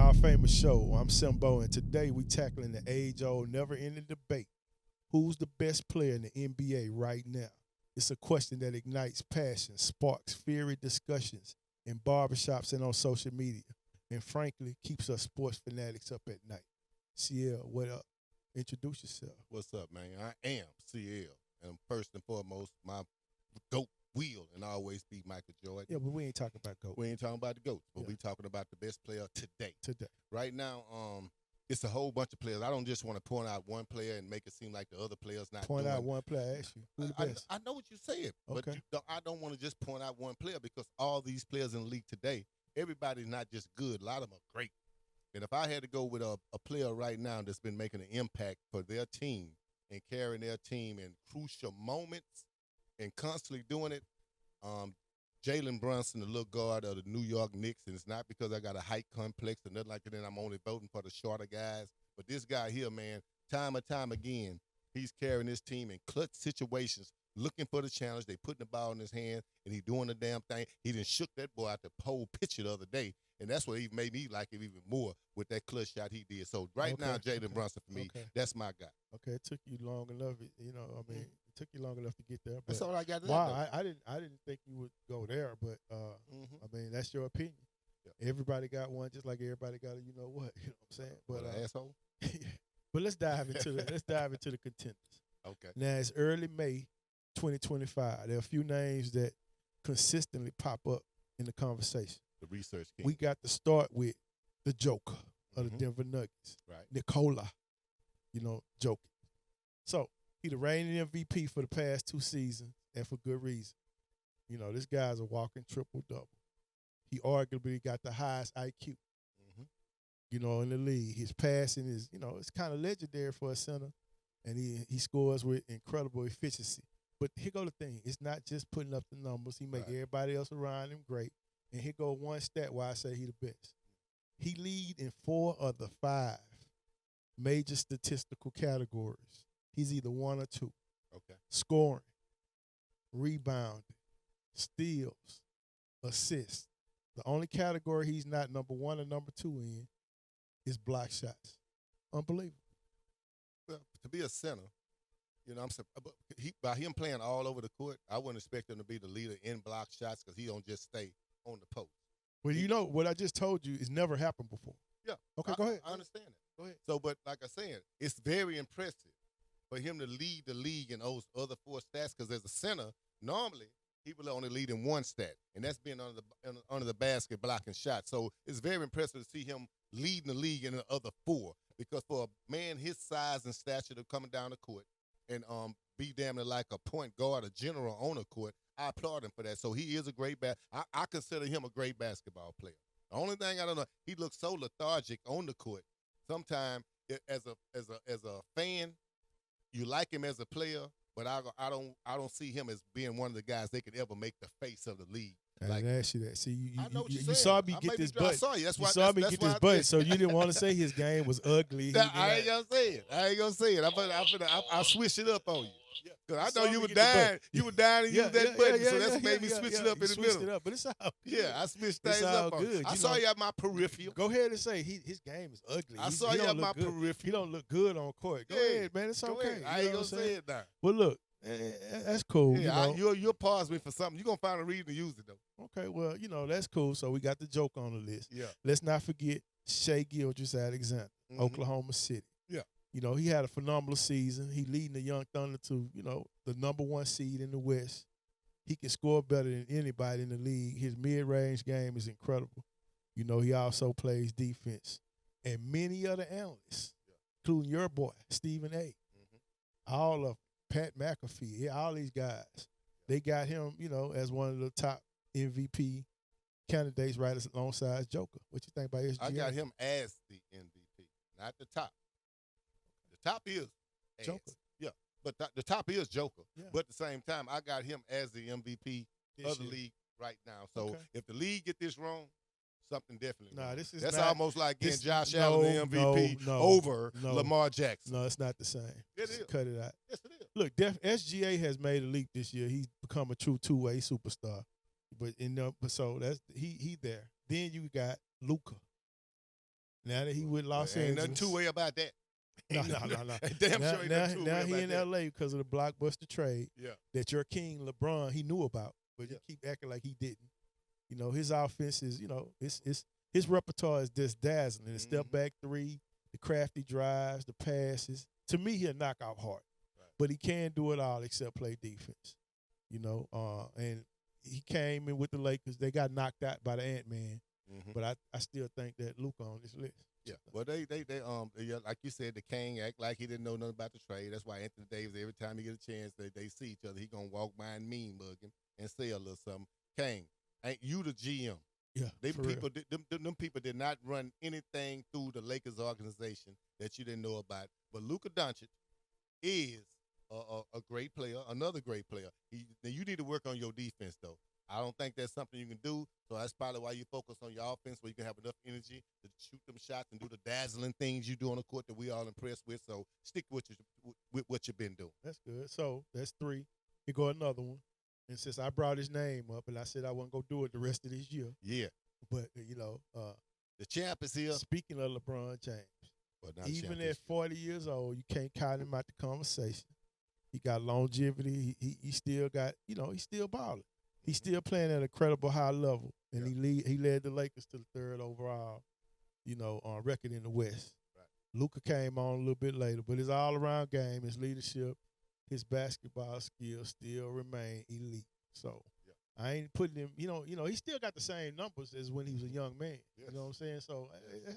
our famous show. I'm Simbo, and today we tackling the age-old, never-ending debate. Who's the best player in the NBA right now? It's a question that ignites passion, sparks fiery discussions in barbershops and on social media, and frankly, keeps us sports fanatics up at night. CL, what up? Introduce yourself. What's up, man? I am CL, and first and foremost, my GOAT will and always be Michael Jordan. Yeah, but we ain't talking about GOAT. We ain't talking about the GOATs, but Yeah. we talking about the best player today. Today. Right now, it's a whole bunch of players. I don't just want to point out one player and make it seem like the other player's not Point doing. out one player. I ask you, who the best? I know what you said, but Okay. I don't want to just point out one player because all these players in the league today, everybody's not just good. A lot of them are great. And if I had to go with a player right now that's been making an impact for their team and carrying their team in crucial moments and constantly doing it, Jalen Brunson, the little guard of the New York Knicks, and it's not because I got a height complex or nothing like that, and I'm only voting for the shorter guys. But this guy here, man, time and time again, he's carrying his team in clutch situations, looking for the challenge. They putting the ball in his hand, and he doing the damn thing. He done shook that boy out the pole pitcher the other day, and that's what even made me like him even more with that clutch shot he did. So right now, Jalen Brunson for me, that's my guy. Okay, it took you long enough. It took you long enough to get there. But That's all I got to wow, I didn't think you would go there, but I mean, that's your opinion. Yeah. Everybody got one, just like everybody got a you know what. You know what I'm saying? But asshole. But let's dive into the contenders. Okay. Now it's early May 2025. There are a few names that consistently pop up in the conversation. The research king. We got to start with the Joker of the Denver Nuggets, right? Nikola, Jokić. So he the reigning MVP for the past 2 seasons, and for good reason. This guy's a walking triple-double. He arguably got the highest IQ, in the league. His passing is, it's kind of legendary for a center, and he scores with incredible efficiency. But here go the thing. It's not just putting up the numbers. He make everybody else around him great. And here go one stat why I say he the best. He lead in 4 of the 5 major statistical categories. He's either 1 or 2. Okay. Scoring, rebounding, steals, assists. The only category he's not number 1 or number 2 in is block shots. Unbelievable. Well, to be a center, by him playing all over the court, I wouldn't expect him to be the leader in block shots because he don't just stay on the post. Well, what I just told you has never happened before. Yeah. Okay, go ahead. I understand that. Go ahead. So, but like I said, it's very impressive for him to lead the league in those other 4 stats because as a center, normally he will only lead in 1 stat, and that's being under the basket blocking shots. So it's very impressive to see him leading the league in the other 4 because for a man his size and stature to coming down the court and be damn near like a point guard, a general on the court, I applaud him for that. So he is a great I consider him a great basketball player. The only thing I don't know, he looks so lethargic on the court. Sometimes as a fan, you like him as a player, but I don't see him as being one of the guys they could ever make the face of the league. I didn't ask you that. See, you saw me get this butt. I saw you. That's why you saw me that's get why this butt, so you didn't want to say his game was ugly. I ain't gonna say it. I'll switch it up on you. Because I know you were dying. You were dying to use that button, so that's made me switch it up in the middle. It up, but it's all good. Yeah, I switched things up on you. I saw you at my peripheral. Go ahead and say his game is ugly. I saw you at my peripheral. He don't look good on court. Go ahead, man. It's okay. I ain't gonna say it now. Well, look, that's cool. Yeah, you'll pause me for something. You're going to find a reason to use it, though. Okay, well, that's cool. So we got the joke on the list. Yeah. Let's not forget Shai Gilgeous-Alexander, Oklahoma City. Yeah. He had a phenomenal season. He leading the Young Thunder to, the number 1 seed in the West. He can score better than anybody in the league. His mid-range game is incredible. He also plays defense. And many other analysts, including your boy, Stephen A., all of them, Pat McAfee, all these guys, they got him, as one of the top MVP candidates right alongside Joker. What you think about SGA? I got him as the MVP, not the top. The top is Joker. Yeah, but the top is Joker. Yeah. But at the same time, I got him as the MVP of the league right now. So if the league get this wrong, something definitely wrong. That's almost like getting Josh Allen the MVP over Lamar Jackson. No, it's not the same. It is. Cut it out. Yes, it is. Look, SGA has made a leap this year. He's become a true 2-way superstar. But so that's he there. Then you got Luka. Now that he with Los Ain't Angeles. nothing two-way about that. No. Damn sure ain't nothing two-way Now he about in that. L.A. because of the blockbuster trade Yeah. that your king LeBron, he knew about, but he keep acting like he didn't. You know, his offense is, you know, his repertoire is just dazzling. The step back three, the crafty drives, the passes. To me, he'll knock out hard. Right. But he can't do it all except play defense. You know, and he came in with the Lakers. They got knocked out by the Ant-Man. But I still think that Luka on this list. Yeah. Well, they like you said, the King act like he didn't know nothing about the trade. That's why Anthony Davis, every time he get a chance, they see each other, he gonna walk by and mean mug him and say a little something. King, ain't you the GM? Yeah. Them people did not run anything through the Lakers organization that you didn't know about. But Luka Doncic is a great player, another great player. You need to work on your defense though. I don't think that's something you can do. So that's probably why you focus on your offense, where you can have enough energy to shoot them shots and do the dazzling things you do on the court that we all impressed with. So stick with what you've been doing. That's good. So that's 3. Here go another one. And since I brought his name up and I said I wasn't going to do it the rest of this year. Yeah. But, you know. The champ is here. Speaking of LeBron James, even at 40 years old, you can't count him out the conversation. He got longevity. He still got, you know, he's still balling. He's still playing at a credible high level, and he led the Lakers to the 3rd overall, you know, record in the West. Right. Luka came on a little bit later, but his all-around game, his leadership, his basketball skills still remain elite. So I ain't putting him, you know, he still got the same numbers as when he was a young man. Yes. You know what I'm saying? So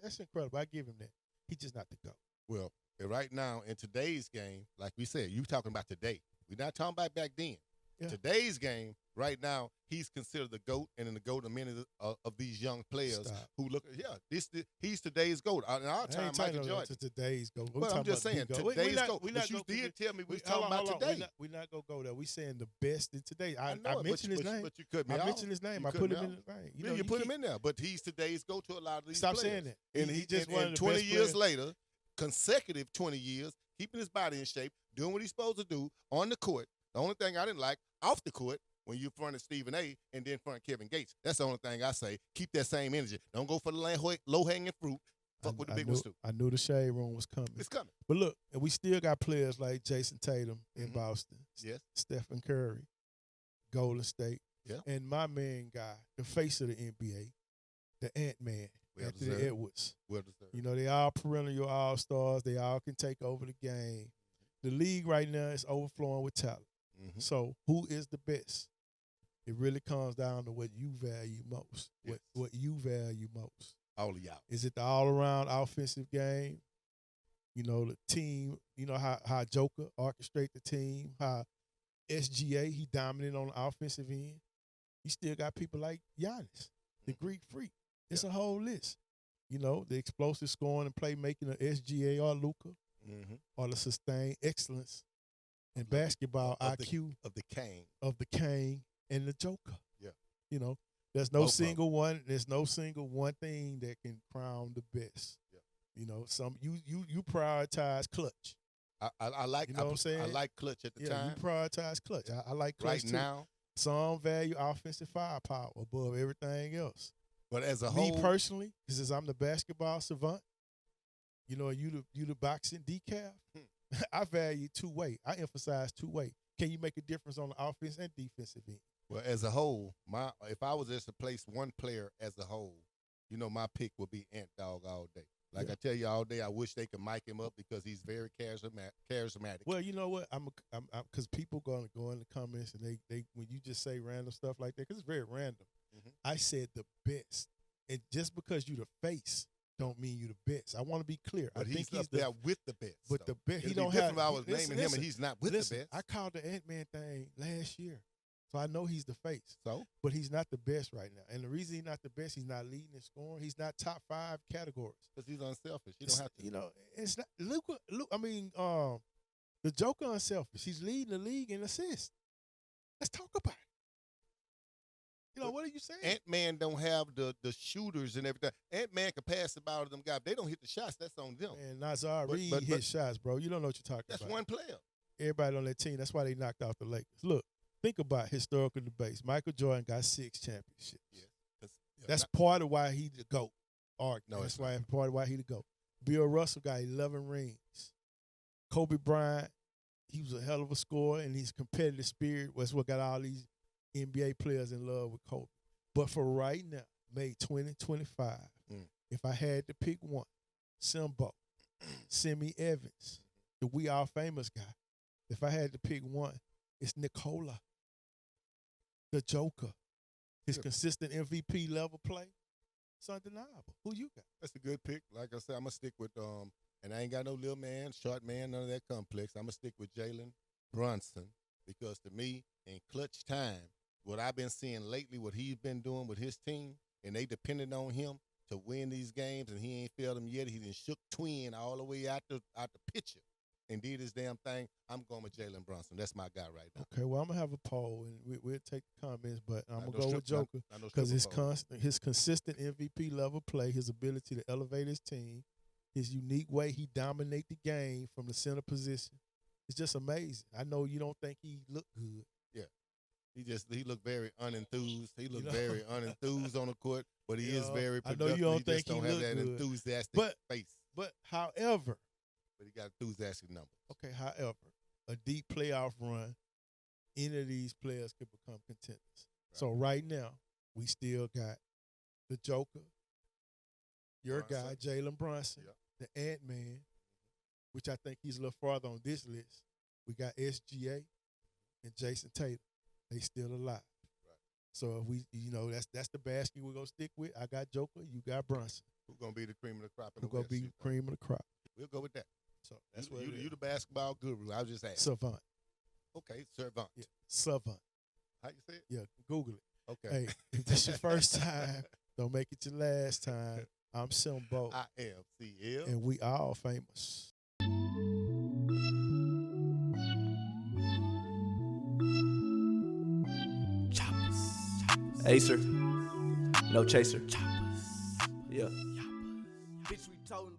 that's incredible. I give him that. He's just not the GOAT. Well, right now in today's game, like we said, you talking about today. We're not talking about back then. Yeah. Today's game, right now, he's considered the GOAT, and in the GOAT of many of these young players who look, he's today's GOAT. In our time, Michael Jordan. Today's GOAT. Well, I'm just saying, today's GOAT. But you did tell me we was talking about today. We're not going to go there. We're saying the best in today. I mentioned his name. But you cut me off. I mentioned his name. I put him in the thing. You put him in there, but he's today's GOAT to a lot of these players. Stop saying that. And he just won 20 years later, consecutive 20 years, keeping his body in shape, doing what he's supposed to do on the court. The only thing I didn't like, off the court, when you fronted Stephen A. and then fronted Kevin Gates. That's the only thing I say. Keep that same energy. Don't go for the low-hanging fruit. Fuck with the big ones, too. I knew the shade room was coming. It's coming. But look, and we still got players like Jason Tatum in Boston. Yes. Stephen Curry, Golden State. Yeah. And my main guy, the face of the NBA, the Ant-Man, Anthony Edwards. Well deserved. You know, they all perennial all-stars. They all can take over the game. The league right now is overflowing with talent. So who is the best? It really comes down to what you value most. Yes. What you value most. All of y'all. Is it the all-around offensive game? You know, the team, you know, how Joker orchestrate the team, how SGA, he dominant on the offensive end. You still got people like Giannis, the Greek freak. It's a whole list. You know, the explosive scoring and playmaking of SGA or Luka, or the sustained excellence in basketball IQ of the Kane. Of the Kane and the Joker. Yeah. You know, there's no single one thing that can crown the best. Yeah. You know, you prioritize clutch. I like, you know what I'm saying? I like clutch at the time. You prioritize clutch. I like clutch right now. Some value offensive firepower above everything else. But as a whole, me personally, since I'm the basketball savant, you know, you the boxing decaf. I value two-way. I emphasize two-way. Can you make a difference on the offense and defensive end? Well, as a whole, if I was just to place one player as a whole, you know, my pick would be Ant Dog all day. Like I tell you all day, I wish they could mic him up because he's very charismatic. Well, you know what? I'm because people gonna go in the comments and they when you just say random stuff like that, because it's very random. I said the best, and just because you the face don't mean you the best. I want to be clear. But I think he's up there with the best. But the best, he don't have. If I was naming him and he's not with the best. I called the Ant-Man thing last year, so I know he's the face. So, but he's not the best right now. And the reason he's not the best, he's not leading in scoring. He's not top 5 categories. Because he's unselfish. You don't have to. You know, it's not. Look. I mean, the Joker unselfish. He's leading the league in assists. Let's talk about it. You know, what are you saying? Ant-Man don't have the shooters and everything. Ant-Man can pass the ball to them guys. If they don't hit the shots, that's on them. And Nazar Reed hit shots, bro. You don't know what you're talking about. That's one player. Everybody on that team, that's why they knocked out the Lakers. Look, think about historical debates. Michael Jordan got 6 championships. Yeah. That's part of why he's the GOAT. argue. No, That's it's why part of why he to go. Bill Russell got 11 rings. Kobe Bryant, he was a hell of a scorer, and his competitive spirit was what got all these NBA players in love with Kobe. But for right now, May 2025, if I had to pick one, Simbo, Simi Evans, the We All Famous guy. If I had to pick one, it's Nikola, the Joker. His consistent MVP level play, it's undeniable. Who you got? That's a good pick. Like I said, I'm going to stick with, and I ain't got no little man, short man, none of that complex. I'm going to stick with Jalen Brunson because to me, in clutch time, what I've been seeing lately, what he's been doing with his team, and they depended on him to win these games, and he ain't failed them yet. He done shook twin all the way out the picture and did his damn thing. I'm going with Jalen Brunson. That's my guy right now. Okay, well, I'm going to have a poll, and we'll take the comments, but I'm going to go with Joker because his consistent MVP level play, his ability to elevate his team, his unique way he dominate the game from the center position. It's just amazing. I know you don't think he looked good. Yeah. He looked very unenthused. He looked very unenthused on the court, but he is very productive. I know you don't think he just don't have that good. Enthusiastic face. But however, he got enthusiastic numbers. Okay, however, a deep playoff run, any of these players could become contenders. Right. So right now, we still got the Joker, your guy, Jalen Brunson, the Ant-Man, which I think he's a little farther on this list. We got SGA and Jason Tatum. They still alive. Right. So if we, that's the basket we're gonna stick with. I got Joker, you got Brunson. Who's gonna be the cream of the crop? Who's gonna be the cream of the crop? We'll go with that. So that's what you the basketball guru. I was just asking. Savant. Okay, Savant. Yeah, Savant. How you say it? Yeah, Google it. Okay. Hey, if this your first time, don't make it your last time. I'm Simbo. I am CL. And we all famous. Acer, no chaser. Yeah. Bitch, we told him.